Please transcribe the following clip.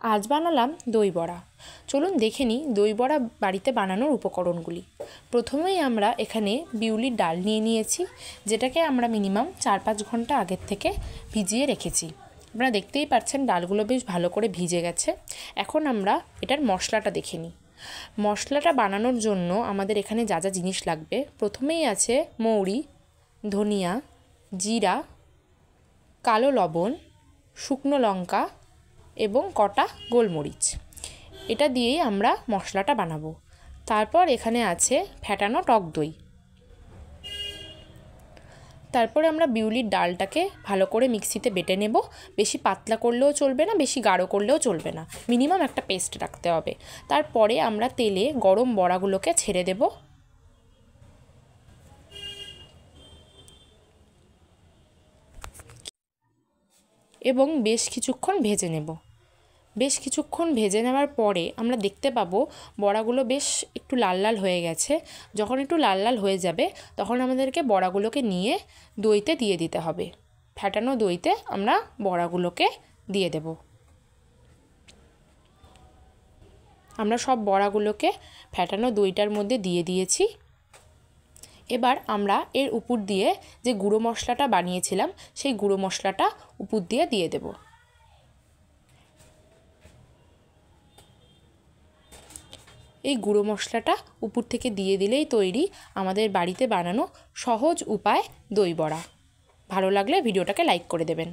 আজ বানালাম দই বড়া। চলুন দেখে নিই দই বড়া বাড়িতে বানানোর উপকরণগুলি। প্রথমেই আমরা এখানে বিউলির ডাল নিয়ে নিয়েছি, যেটাকে আমরা মিনিমাম 4-5 ঘন্টা আগের থেকে ভিজিয়ে রেখেছি। আপনারা দেখতেই পাচ্ছেন ডালগুলো বেশ ভালো করে ভিজে গেছে। এখন আমরা এটার মশলাটা দেখে নিই। মশলাটা বানানোর জন্য আমাদের এখানে যা যা জিনিস লাগবে, প্রথমেই আছে মৌরি, ধনিয়া, জিরা, কালো লবণ, শুকনো লঙ্কা এবং কটা গোলমরিচ। এটা দিয়েই আমরা মশলাটা বানাবো। তারপর এখানে আছে ফ্যাটানো টক দই। তারপরে আমরা বিউলির ডালটাকে ভালো করে মিক্সিতে বেটে নেব। বেশি পাতলা করলেও চলবে না, বেশি গাঢ় করলেও চলবে না, মিনিমাম একটা পেস্ট রাখতে হবে। তারপরে আমরা তেলে গরম বড়াগুলোকে ছেড়ে দেব। এবং বেশ কিছুক্ষণ ভেজে নেব। বেশ কিছুক্ষণ ভেজে নেওয়ার পরে আমরা দেখতে পাবো বড়াগুলো বেশ একটু লাল লাল হয়ে গেছে। যখন একটু লাল লাল হয়ে যাবে তখন আমাদেরকে বড়াগুলোকে নিয়ে দইতে দিয়ে দিতে হবে। ফ্যাটানো দইতে আমরা বড়াগুলোকে দিয়ে দেব। আমরা সব বড়াগুলোকে ফ্যাটানো দইটার মধ্যে দিয়ে দিয়েছি। এবার আমরা এর উপর দিয়ে যে গুঁড়ো মশলাটা বানিয়েছিলাম সেই গুঁড়ো মশলাটা উপর দিয়ে দিয়ে দেব। এই গুঁড়ো মশলাটা উপর থেকে দিয়ে দিলেই তৈরি আমাদের বাড়িতে বানানো সহজ উপায় দই বড়া। ভালো লাগলে ভিডিওটাকে লাইক করে দেবেন।